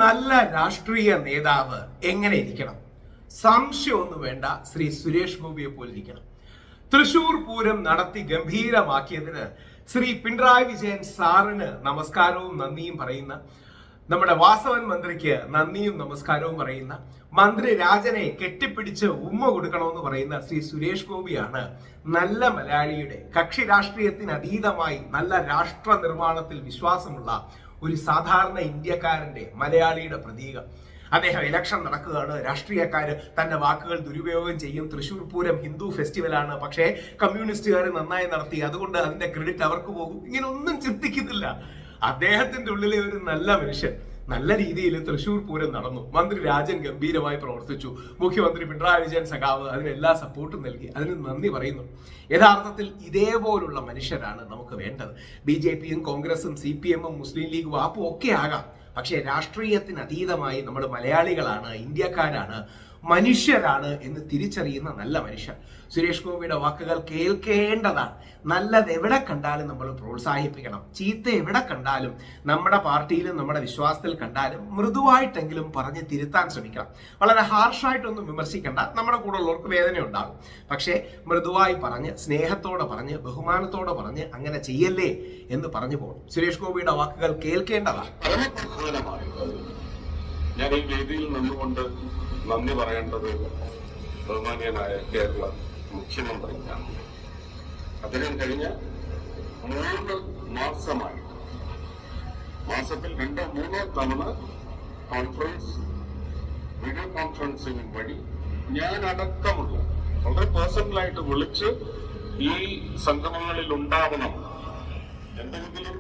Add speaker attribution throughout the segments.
Speaker 1: നല്ല രാഷ്ട്രീയ നേതാവ് എങ്ങനെ ഇരിക്കണം? സംശയമൊന്നും വേണ്ട, ശ്രീ സുരേഷ് ഗോപിയെ പോലെ ഇരിക്കണം. തൃശൂർ പൂരം നടത്തി ഗംഭീരമാക്കിയതിന് ശ്രീ പിണറായി വിജയൻ സാറിന് നമസ്കാരവും നന്ദിയും പറയുന്ന, നമ്മുടെ വാസവൻ മന്ത്രിക്ക് നന്ദിയും നമസ്കാരവും പറയുന്ന, മന്ത്രി രാജനെ കെട്ടിപ്പിടിച്ച് ഉമ്മ കൊടുക്കണമെന്ന് പറയുന്ന ശ്രീ സുരേഷ് ഗോപിയാണ് നല്ല മലയാളിയുടെ, കക്ഷി രാഷ്ട്രീയത്തിന് അതീതമായി നല്ല രാഷ്ട്ര നിർമ്മാണത്തിൽ വിശ്വാസമുള്ള ഒരു സാധാരണ ഇന്ത്യക്കാരന്റെ, മലയാളിയുടെ പ്രതീകം. അദ്ദേഹം ഇലക്ഷൻ നടക്കുകയാണ്, രാഷ്ട്രീയക്കാര് തന്റെ വാക്കുകൾ ദുരുപയോഗം ചെയ്യും. തൃശ്ശൂർ പൂരം ഹിന്ദു ഫെസ്റ്റിവലാണ്, പക്ഷേ കമ്മ്യൂണിസ്റ്റുകാർ നന്നായി നടത്തി, അതുകൊണ്ട് അതിന്റെ ക്രെഡിറ്റ് അവർക്ക് പോകും. ഇങ്ങനെ ഒന്നും ചിന്തിക്കുന്നില്ല. അദ്ദേഹത്തിന്റെ ഉള്ളിലെ ഒരു നല്ല മനുഷ്യൻ. നല്ല രീതിയിൽ തൃശ്ശൂർ പൂരം നടന്നു. മന്ത്രി രാജൻ ഗംഭീരമായി പ്രവർത്തിച്ചു. മുഖ്യമന്ത്രി പിണറായി വിജയൻ സഖാവ് അതിനെല്ലാ സപ്പോർട്ടും നൽകി. അതിന് നന്ദി പറയുന്നു. യഥാർത്ഥത്തിൽ ഇതേപോലുള്ള മനുഷ്യരാണ് നമുക്ക് വേണ്ടത്. BJPയും കോൺഗ്രസും CPMും മുസ്ലിം ലീഗും ആപ്പും ഒക്കെ ആകാം, പക്ഷേ രാഷ്ട്രീയത്തിന് അതീതമായി നമ്മൾ മലയാളികളാണ്, ഇന്ത്യക്കാരാണ്, മനുഷ്യരാണ് എന്ന് തിരിച്ചറിയുന്ന നല്ല മനുഷ്യർ. സുരേഷ് ഗോപിയുടെ വാക്കുകൾ കേൾക്കേണ്ടതാണ്. നല്ലത് എവിടെ കണ്ടാലും നമ്മൾ പ്രോത്സാഹിപ്പിക്കണം. ചീത്ത എവിടെ കണ്ടാലും, നമ്മുടെ പാർട്ടിയിലും നമ്മുടെ വിശ്വാസത്തിൽ കണ്ടാലും മൃദുവായിട്ടെങ്കിലും പറഞ്ഞ് തിരുത്താൻ ശ്രമിക്കണം. വളരെ ഹാർഷായിട്ടൊന്നും വിമർശിക്കണ്ട, നമ്മുടെ കൂടെ ഉള്ളവർക്ക് വേദന ഉണ്ടാകും. പക്ഷേ മൃദുവായി പറഞ്ഞ്, സ്നേഹത്തോടെ പറഞ്ഞ്, ബഹുമാനത്തോടെ പറഞ്ഞ് അങ്ങനെ ചെയ്യല്ലേ എന്ന് പറഞ്ഞു പോകണം. സുരേഷ് ഗോപിയുടെ വാക്കുകൾ കേൾക്കേണ്ടതാണ്.
Speaker 2: ഞാൻ ഈ വേദിയിൽ നിന്നുകൊണ്ട് നന്ദി പറയേണ്ടത് ബഹുമാനീയനായ കേരള മുഖ്യമന്ത്രിക്കാണ്. അദ്ദേഹം കഴിഞ്ഞ 3 മാസമായി, മാസത്തിൽ 2-3 തവണ വീഡിയോ കോൺഫറൻസിംഗ് വഴി ഞാൻ അടക്കമുള്ള വളരെ പേഴ്സണലായിട്ട് വിളിച്ച് ഈ സംഗമങ്ങളിൽ ഉണ്ടാവണം, എന്തെങ്കിലും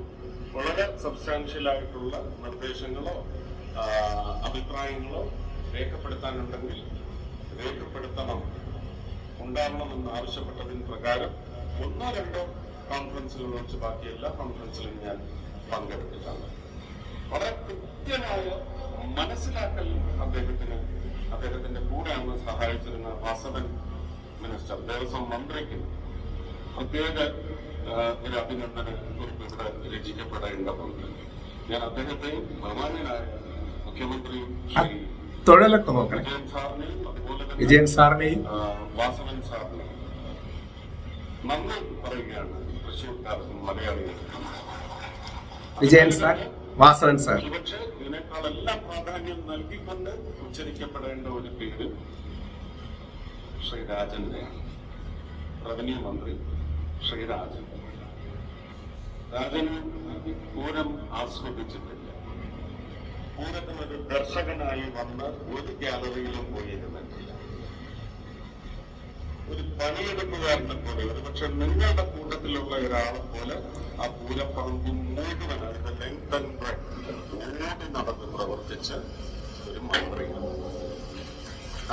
Speaker 2: വളരെ സബ്സ്റ്റാൻഷ്യൽ ആയിട്ടുള്ള നിർദ്ദേശങ്ങളോ അഭിപ്രായങ്ങളോ രേഖപ്പെടുത്താനുണ്ടെങ്കിൽ രേഖപ്പെടുത്തണം, ഉണ്ടാവണമെന്ന് ആവശ്യപ്പെട്ടതിന് പ്രകാരം 1-2 കോൺഫറൻസുകൾ വെച്ച് ബാക്കി എല്ലാ കോൺഫറൻസിലും ഞാൻ പങ്കെടുത്തിട്ടുണ്ട്. വളരെ കൃത്യമായ മനസ്സിലാക്കൽ അദ്ദേഹത്തിന്റെ കൂടെയാണ് സഹായിച്ചിരുന്ന വാസവൻ മിനിസ്റ്റർ, ദേവസ്വം മന്ത്രിക്ക് പ്രത്യേക ഒരു അഭിനന്ദന കുറിപ്പ് ഇവിടെ രചിക്കപ്പെടേണ്ടതുണ്ട്. ഞാൻ അദ്ദേഹത്തെയും ബഹുമാന്യനായ മുഖ്യമന്ത്രിയും ശ്രീ
Speaker 1: വിജയൻ സാറിനെയും
Speaker 2: വാസവൻ സാറിനെയും നന്ദി പറയുകയാണ്. തൃശ്ശൂർക്കാർക്കും മലയാളികൾക്കും
Speaker 1: വിജയൻ സാർ, വാസവൻ സാർ.
Speaker 2: പക്ഷെ ഇതിനേക്കാളെല്ലാം പ്രാധാന്യം നൽകിക്കൊണ്ട് ഉച്ചരിക്കപ്പെടേണ്ട ഒരു പേര് ശ്രീ രാജന്റെയാണ്. റവന്യൂ മന്ത്രി ശ്രീ രാജൻ. രാജന് പൂരം ആസ്വദിച്ചിട്ടില്ല. പൂരത്തിനൊരു ദർശകനായി വന്ന് ഒരു ഗാലറിയിലും പോയിരുന്നിട്ടില്ല. ഒരു പണിയെടുപ്പുകാരനെ പോലെ, ഒരു പക്ഷെ നിങ്ങളുടെ കൂട്ടത്തിലുള്ള ഒരാളെ പോലെ ആ പൂരപ്പറമ്പ് മുഴുവനായിട്ട് ലെങ്ത് ആൻഡ് ബ്രെഡ്ത്ത് ഓടി നടന്ന് പ്രവർത്തിച്ച ഒരു മന്ത്രിയാണ്.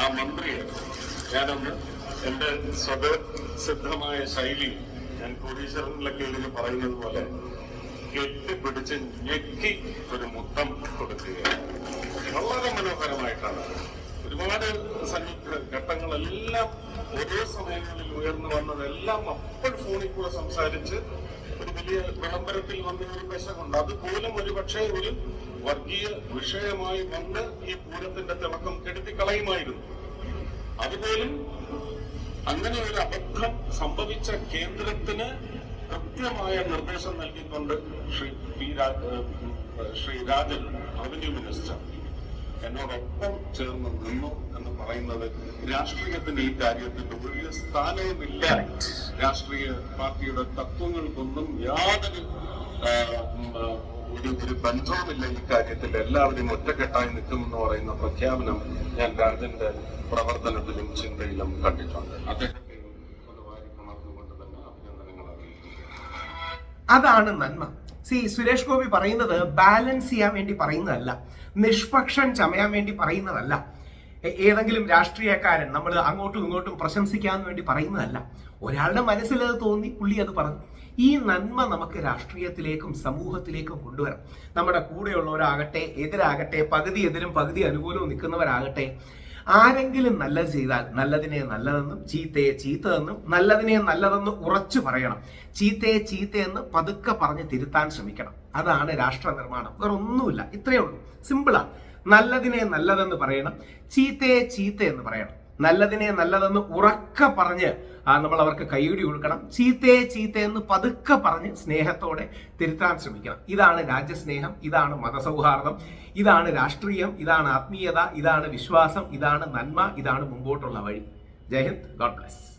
Speaker 2: ആ മന്ത്രിയെ ഞാനൊന്ന് എന്റെ സ്വതസിദ്ധമായ ശൈലി, ഞാൻ കോടീശ്വരനിലൊക്കെ ഇതിന് പറയുന്നത് പോലെ കെട്ടിപ്പിടിച്ച് ഞെക്കി ഒരു മുത്തം കൊടുക്കുകയാണ്. വളരെ മനോഹരമായിട്ടാണ്. ഒരുപാട് സംയുക്ത ഘട്ടങ്ങളെല്ലാം ഒരേ സമയങ്ങളിൽ ഉയർന്നു വന്നതെല്ലാം അപ്പോൾ ഫോണിൽ കൂടെ സംസാരിച്ച് ഒരു വലിയ വിളംബരത്തിൽ വന്ന ഒരു പെശകുണ്ട്. അതുപോലും ഒരുപക്ഷെ ഒരു വർഗീയ വിഷയമായി വന്ന് ഈ പൂരത്തിന്റെ തിളക്കം കെടുത്തിക്കളയുമായിരുന്നു. അതുപോലും അങ്ങനെ ഒരു അബദ്ധം സംഭവിച്ച കേന്ദ്രത്തിന് കൃത്യമായ നിർദ്ദേശം നൽകിക്കൊണ്ട് ശ്രീ രാജൻ, റവന്യൂ മിനിസ്റ്റർ, എന്നോടൊപ്പം ചേർന്ന് നിന്നു എന്ന് പറയുന്നത് രാഷ്ട്രീയത്തിന്റെ ഈ കാര്യത്തിൽ ഒരു സ്ഥാനവുമില്ല. രാഷ്ട്രീയ പാർട്ടിയുടെ തത്വങ്ങൾക്കൊന്നും യാതൊരു ഒരു ബന്ധവുമില്ല ഈ കാര്യത്തിൽ. എല്ലാവരും ഒറ്റക്കെട്ടായി നിൽക്കുമെന്ന് പറയുന്ന പ്രഖ്യാപനം ഞാൻ രാജന്റെ പ്രവർത്തനത്തിലും ചിന്തയിലും കണ്ടിട്ടുണ്ട്. അദ്ദേഹത്തെ ഒന്ന് വാരിക്കണർന്നുകൊണ്ട് തന്നെ അഭിനന്ദനങ്ങൾ അറിയിക്കുന്നു.
Speaker 1: അതാണ് നന്മ. സുരേഷ് ഗോപി പറയുന്നത് ബാലൻസ് ചെയ്യാൻ വേണ്ടി പറയുന്നതല്ല, നിഷ്പക്ഷം ചമയാൻ വേണ്ടി പറയുന്നതല്ല, ഏതെങ്കിലും രാഷ്ട്രീയക്കാരൻ നമ്മൾ അങ്ങോട്ടും ഇങ്ങോട്ടും പ്രശംസിക്കാൻ വേണ്ടി പറയുന്നതല്ല. ഒരാളുടെ മനസ്സിലത് തോന്നി, പുള്ളി അത് പറഞ്ഞു. ഈ നന്മ നമുക്ക് രാഷ്ട്രീയത്തിലേക്കും സമൂഹത്തിലേക്കും കൊണ്ടുവരാം. നമ്മുടെ കൂടെയുള്ളവരാകട്ടെ, എതിരാകട്ടെ, പകുതി എതിരും പകുതി അനുകൂലവും നിൽക്കുന്നവരാകട്ടെ, ആരെങ്കിലും നല്ലത് ചെയ്താൽ നല്ലതിനെ നല്ലതെന്നും ചീത്തയെ ചീത്തതെന്നും നല്ലതിനെ നല്ലതെന്ന് ഉറച്ചു പറയണം. ചീത്തയെ ചീത്തയെന്ന് പതുക്കെ പറഞ്ഞ് തിരുത്താൻ ശ്രമിക്കണം. അതാണ് രാഷ്ട്ര നിർമ്മാണം. വേറെ ഒന്നുമില്ല, ഇത്രയേ ഉള്ളൂ, സിമ്പിളാണ്. നല്ലതിനെ നല്ലതെന്ന് പറയണം, ചീത്തയെ ചീത്ത എന്ന് പറയണം. നല്ലതിനെ നല്ലതെന്ന് ഉറക്കെ പറഞ്ഞ് നമ്മൾ അവർക്ക് കൈയടി കൊടുക്കണം. ചീത്തയെ ചീത്തയെന്ന് പതുക്കെ പറഞ്ഞ് സ്നേഹത്തോടെ തിരുത്താൻ ശ്രമിക്കണം. ഇതാണ് രാജ്യസ്നേഹം, ഇതാണ് മതസൗഹാർദ്ദം, ഇതാണ് രാഷ്ട്രീയം, ഇതാണ് ആത്മീയത, ഇതാണ് വിശ്വാസം, ഇതാണ് നന്മ, ഇതാണ് മുമ്പോട്ടുള്ള വഴി. ജയ് ഹിന്ദ്, ഗോഡ് ബ്ലെസ്.